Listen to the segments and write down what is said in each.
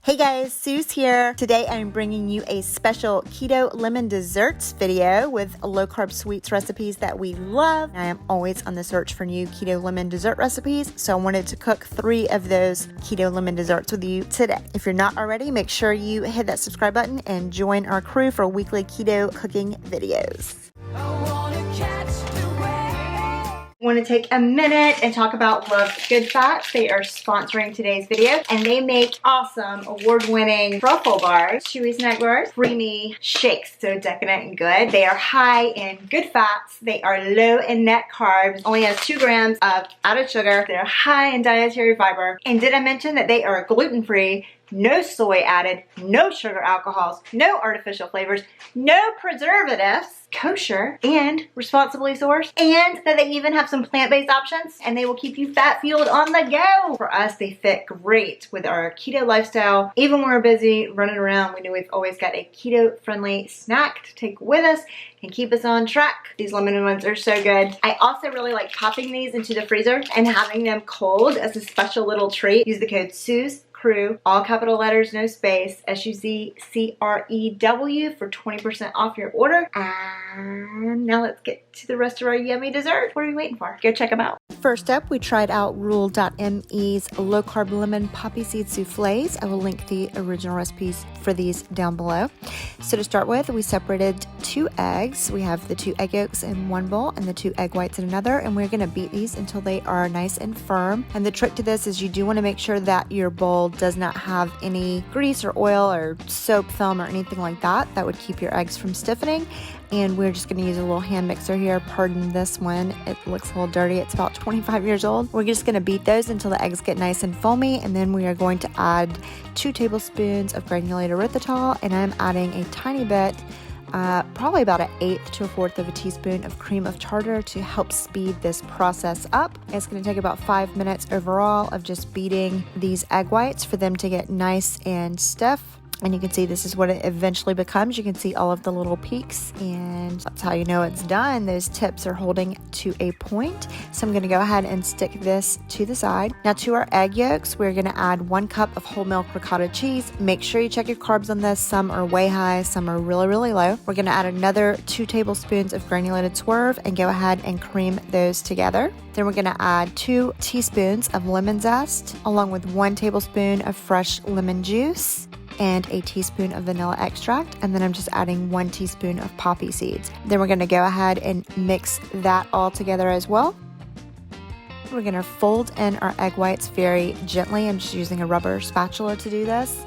Hey guys, Suz here. Today I'm bringing you a special keto lemon desserts video with low-carb sweets recipes that we love. I am always on the search for new keto lemon dessert recipes, so I wanted to cook 3 of those keto lemon desserts with you today. If you're not already, make sure you hit that subscribe button and join our crew for weekly keto cooking videos. I want to take a minute and talk about Love Good Fats. They are sponsoring today's video, and they make awesome award-winning truffle bars, chewy snack bars, creamy shakes, so decadent and good. They are high in good fats. They are low in net carbs, only has 2 grams of added sugar. They're high in dietary fiber. And did I mention that they are gluten-free, no soy added, no sugar alcohols, no artificial flavors, no preservatives, kosher and responsibly sourced, and that they even have some plant-based options, and they will keep you fat-fueled on the go. For us, they fit great with our keto lifestyle. Even when we're busy running around, we know we've always got a keto-friendly snack to take with us and keep us on track. These lemon ones are so good. I also really like popping these into the freezer and having them cold as a special little treat. Use the code Suz Crew, all capital letters, no space, SUZCREW for 20% off your order. And now let's get to the rest of our yummy dessert. What are we waiting for? Go check them out. First up, we tried out Rule.me's low-carb lemon Poppyseed soufflés. I will link the original recipes for these down below. So to start with, we separated 2 eggs. We have the 2 egg yolks in one bowl and the 2 egg whites in another, and we're gonna beat these until they are nice and firm. And the trick to this is you do wanna make sure that your bowl does not have any grease or oil or soap film or anything like that. That would keep your eggs from stiffening. And we're just gonna use a little hand mixer here. Pardon this one, it looks a little dirty. It's about 25 years old. We're just gonna beat those until the eggs get nice and foamy, and then we are going to add 2 tablespoons of granulated erythritol, and I'm adding a tiny bit, probably about 1/8 to 1/4 of a teaspoon of cream of tartar to help speed this process up. It's going to take about 5 minutes overall of just beating these egg whites for them to get nice and stiff. And you can see this is what it eventually becomes. You can see all of the little peaks, and that's how you know it's done. Those tips are holding to a point. So I'm gonna go ahead and stick this to the side. Now to our egg yolks, we're gonna add 1 cup of whole milk ricotta cheese. Make sure you check your carbs on this. Some are way high, some are really, really low. We're gonna add another 2 tablespoons of granulated swerve and go ahead and cream those together. Then we're gonna add 2 teaspoons of lemon zest, along with 1 tablespoon of fresh lemon juice, and a teaspoon of vanilla extract, and then I'm just adding 1 teaspoon of poppy seeds. Then we're gonna go ahead and mix that all together as well. We're gonna fold in our egg whites very gently. I'm just using a rubber spatula to do this,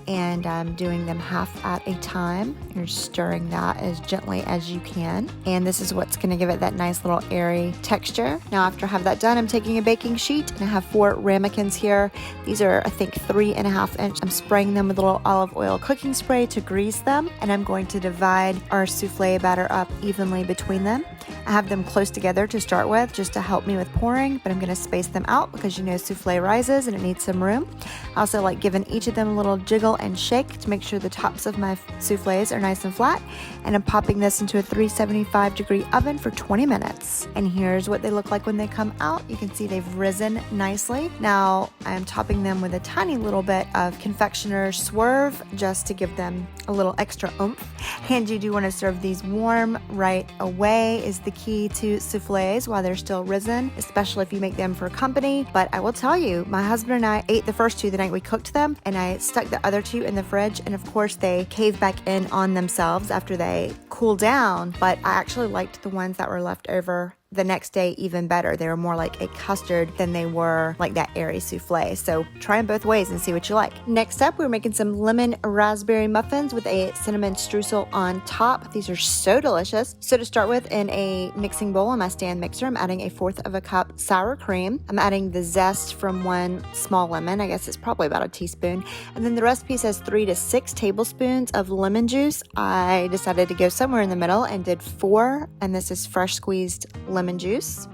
and I'm doing them half at a time. You're stirring that as gently as you can, and this is what's gonna give it that nice little airy texture. Now after I have that done, I'm taking a baking sheet, and I have 4 ramekins here. These are, I think, 3.5 inch. I'm spraying them with a little olive oil cooking spray to grease them, and I'm going to divide our souffle batter up evenly between them. I have them close together to start with just to help me with pouring, but I'm going to space them out because you know souffle rises and it needs some room. I also like giving each of them a little jiggle and shake to make sure the tops of my souffles are nice and flat, and I'm popping this into a 375-degree oven for 20 minutes. And here's what they look like when they come out. You can see they've risen nicely. Now I'm topping them with a tiny little bit of confectioner's swerve just to give them a little extra oomph. And you do want to serve these warm right away is the key to souffles while they're still risen, especially if you make them for company. But I will tell you, my husband and I ate the first 2 the night we cooked them, and I stuck the other 2 in the fridge, and of course they cave back in on themselves after they cool down. But I actually liked the ones that were left over the next day even better. They were more like a custard than they were like that airy souffle. So try them both ways and see what you like. Next up, we're making some lemon raspberry muffins with a cinnamon streusel on top. These are so delicious. So to start with, in a mixing bowl on my stand mixer, I'm adding 1/4 of a cup sour cream. I'm adding the zest from 1 small lemon. I guess it's probably about a teaspoon. And then the recipe says 3 to 6 tablespoons of lemon juice. I decided to go somewhere in the middle and did 4, and this is fresh squeezed lemon juice.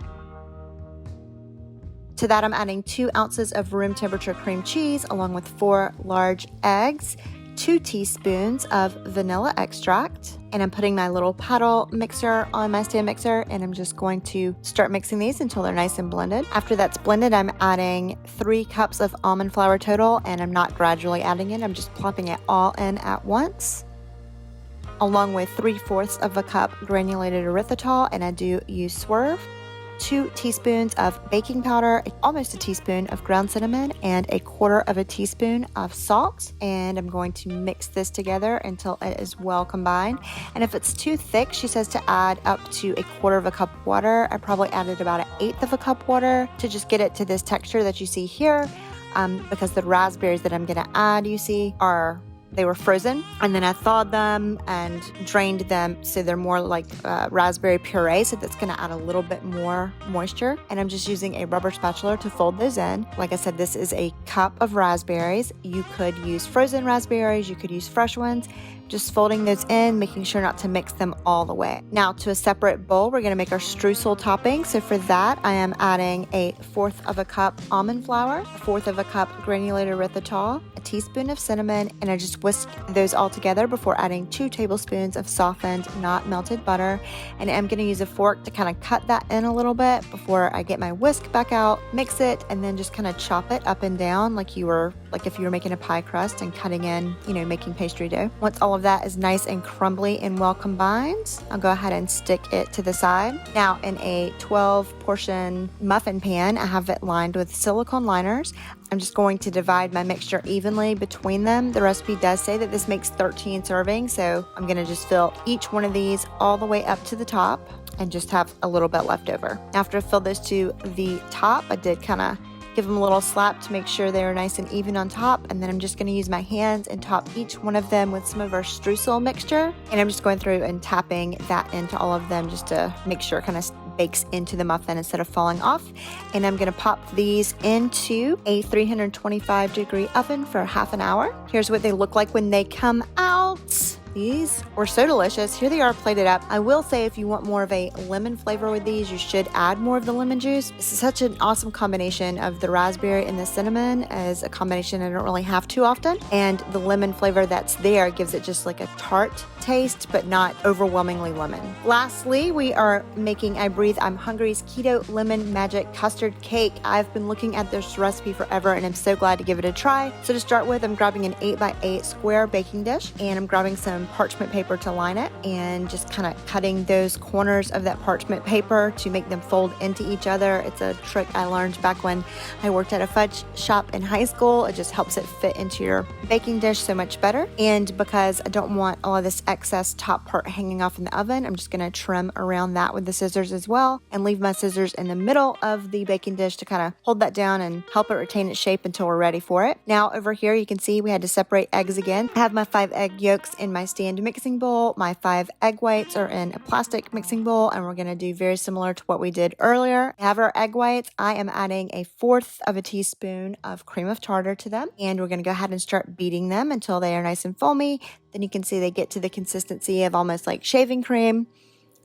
To that, I'm adding 2 ounces of room temperature cream cheese along with 4 large eggs. 2 teaspoons of vanilla extract. And I'm putting my little paddle mixer on my stand mixer, and I'm just going to start mixing these until they're nice and blended. After that's blended, I'm adding 3 cups of almond flour total, and I'm not gradually adding it. I'm just plopping it all in at once, along with 3/4 of a cup granulated erythritol, and I do use Swerve. 2 teaspoons of baking powder, almost a teaspoon of ground cinnamon, and 1/4 of a teaspoon of salt. And I'm going to mix this together until it is well combined. And if it's too thick, she says to add up to 1/4 of a cup of water. I probably added about 1/8 of a cup water to just get it to this texture that you see here, because the raspberries that I'm going to add, you see, they were frozen, and then I thawed them and drained them so they're more like raspberry puree, so that's gonna add a little bit more moisture. And I'm just using a rubber spatula to fold those in. Like I said, this is a cup of raspberries. You could use frozen raspberries, you could use fresh ones. Just folding those in, making sure not to mix them all the way. Now to a separate bowl, we're gonna make our streusel topping. So for that, I am adding 1/4 of a cup almond flour, 1/4 of a cup granulated erythritol, a teaspoon of cinnamon, and I just whisk those all together before adding 2 tablespoons of softened, not melted butter. And I'm gonna use a fork to kind of cut that in a little bit before I get my whisk back out, mix it, and then just kind of chop it up and down like if you were making a pie crust and cutting in, making pastry dough. Once all of that is nice and crumbly and well combined, I'll go ahead and stick it to the side. Now in a 12 portion muffin pan, I have it lined with silicone liners. I'm just going to divide my mixture evenly between them. The recipe does say that this makes 13 servings, so I'm gonna just fill each one of these all the way up to the top and just have a little bit left over. After I filled those to the top, I did kind of give them a little slap to make sure they're nice and even on top, and then I'm just going to use my hands and top each one of them with some of our streusel mixture, and I'm just going through and tapping that into all of them just to make sure it kind of bakes into the muffin instead of falling off. And I'm going to pop these into a 325-degree oven for half an hour. Here's what they look like when they come out. These were so delicious. Here they are plated up. I will say if you want more of a lemon flavor with these, you should add more of the lemon juice. This is such an awesome combination of the raspberry and the cinnamon, as a combination I don't really have too often. And the lemon flavor that's there gives it just like a tart taste, but not overwhelmingly lemon. Lastly, we are making I Breathe I'm Hungry's Keto Lemon Magic Custard Cake. I've been looking at this recipe forever, and I'm so glad to give it a try. So to start with, I'm grabbing an 8x8 square baking dish, and I'm grabbing some parchment paper to line it, and just kind of cutting those corners of that parchment paper to make them fold into each other. It's a trick I learned back when I worked at a fudge shop in high school. It just helps it fit into your baking dish so much better. And because I don't want all of this excess top part hanging off in the oven, I'm just going to trim around that with the scissors as well, and leave my scissors in the middle of the baking dish to kind of hold that down and help it retain its shape until we're ready for it. Now over here you can see we had to separate eggs again. I have my 5 egg yolks in my stand mixing bowl. My 5 egg whites are in a plastic mixing bowl, and we're going to do very similar to what we did earlier. I have our egg whites. I am adding 1/4 of a teaspoon of cream of tartar to them, and we're going to go ahead and start beating them until they are nice and foamy. Then you can see they get to the consistency of almost like shaving cream,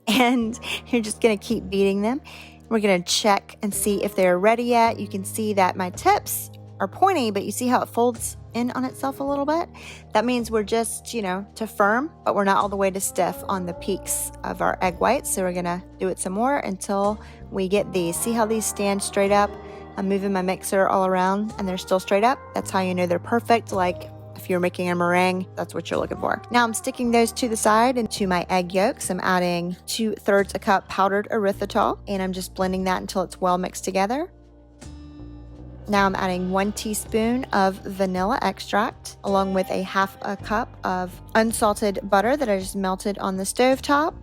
and you're just going to keep beating them. We're going to check and see if they're ready yet. You can see that my tips are pointy, but you see how it folds in on itself a little bit? That means we're just, to firm, but we're not all the way to stiff on the peaks of our egg whites. So we're going to do it some more until we get these. See how these stand straight up? I'm moving my mixer all around and they're still straight up. That's how you know they're perfect. Like if you're making a meringue, that's what you're looking for. Now I'm sticking those to the side into my egg yolks. I'm adding 2/3 a cup powdered erythritol, and I'm just blending that until it's well mixed together. Now I'm adding 1 teaspoon of vanilla extract, along with 1/2 a cup of unsalted butter that I just melted on the stove top.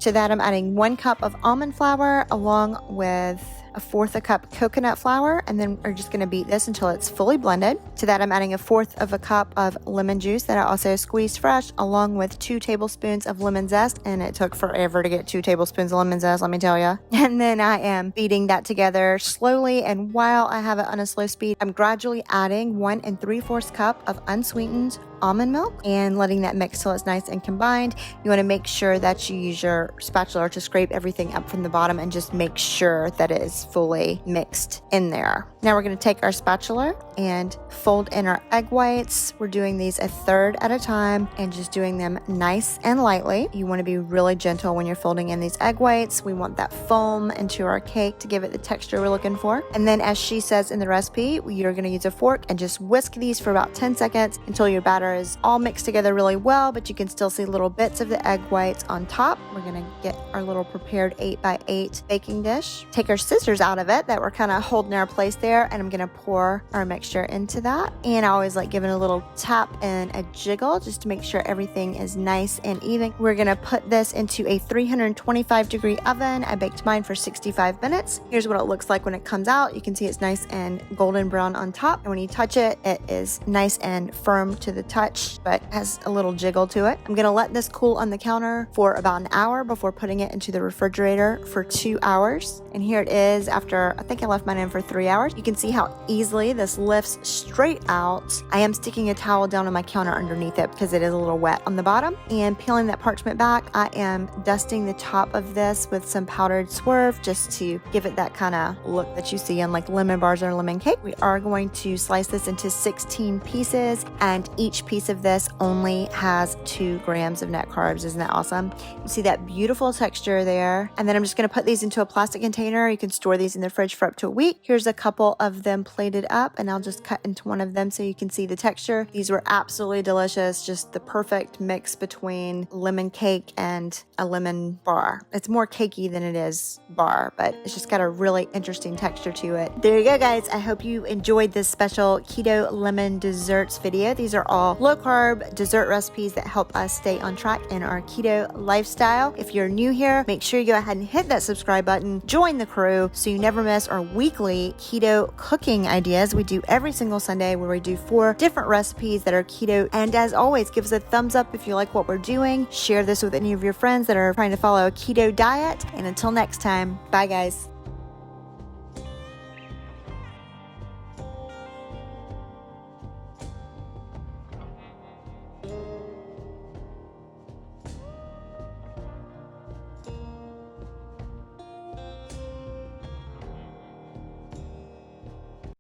To that I'm adding 1 cup of almond flour, along with 1/4 a cup coconut flour, and then we're just going to beat this until it's fully blended. To that I'm adding 1/4 of a cup of lemon juice that I also squeezed fresh, along with 2 tablespoons of lemon zest, and it took forever to get 2 tablespoons of lemon zest, let me tell you. And then I am beating that together slowly, and while I have it on a slow speed, I'm gradually adding 1 3/4 cup of unsweetened almond milk and letting that mix till it's nice and combined. You want to make sure that you use your spatula to scrape everything up from the bottom and just make sure that it is fully mixed in there. Now we're going to take our spatula and fold in our egg whites. We're doing these a third at a time and just doing them nice and lightly. You want to be really gentle when you're folding in these egg whites. We want that foam into our cake to give it the texture we're looking for. And then as she says in the recipe, you're going to use a fork and just whisk these for about 10 seconds until your batter is all mixed together really well, but you can still see little bits of the egg whites on top. We're going to get our little prepared 8x8 baking dish. Take our scissors out of it that we're kind of holding our place there, and I'm going to pour our mixture into that. And I always like giving a little tap and a jiggle just to make sure everything is nice and even. We're going to put this into a 325-degree oven. I baked mine for 65 minutes. Here's what it looks like when it comes out. You can see it's nice and golden brown on top, and when you touch it, it is nice and firm to the touch, but has a little jiggle to it. I'm going to let this cool on the counter for about an hour before putting it into the refrigerator for 2 hours. And here it is after, I think I left mine in for 3 hours. You can see how easily this lifts straight out. I am sticking a towel down on my counter underneath it because it is a little wet on the bottom. And peeling that parchment back, I am dusting the top of this with some powdered swerve just to give it that kind of look that you see on like lemon bars or lemon cake. We are going to slice this into 16 pieces, and each piece of this only has 2 grams of net carbs. Isn't that awesome? You see that beautiful texture there. And then I'm just going to put these into a plastic container. You can store these in the fridge for up to a week. Here's a couple of them plated up, and I'll just cut into one of them so you can see the texture. These were absolutely delicious. Just the perfect mix between lemon cake and a lemon bar. It's more cakey than it is bar, but it's just got a really interesting texture to it. There you go, guys. I hope you enjoyed this special keto lemon desserts video. These are all low carb dessert recipes that help us stay on track in our keto lifestyle. If you're new here, make sure you go ahead and hit that subscribe button, join the crew so you never miss our weekly keto cooking ideas we do every single Sunday, where we do 4 different recipes that are keto. And as always, give us a thumbs up if you like what we're doing. Share this with any of your friends that are trying to follow a keto diet. And until next time, bye guys.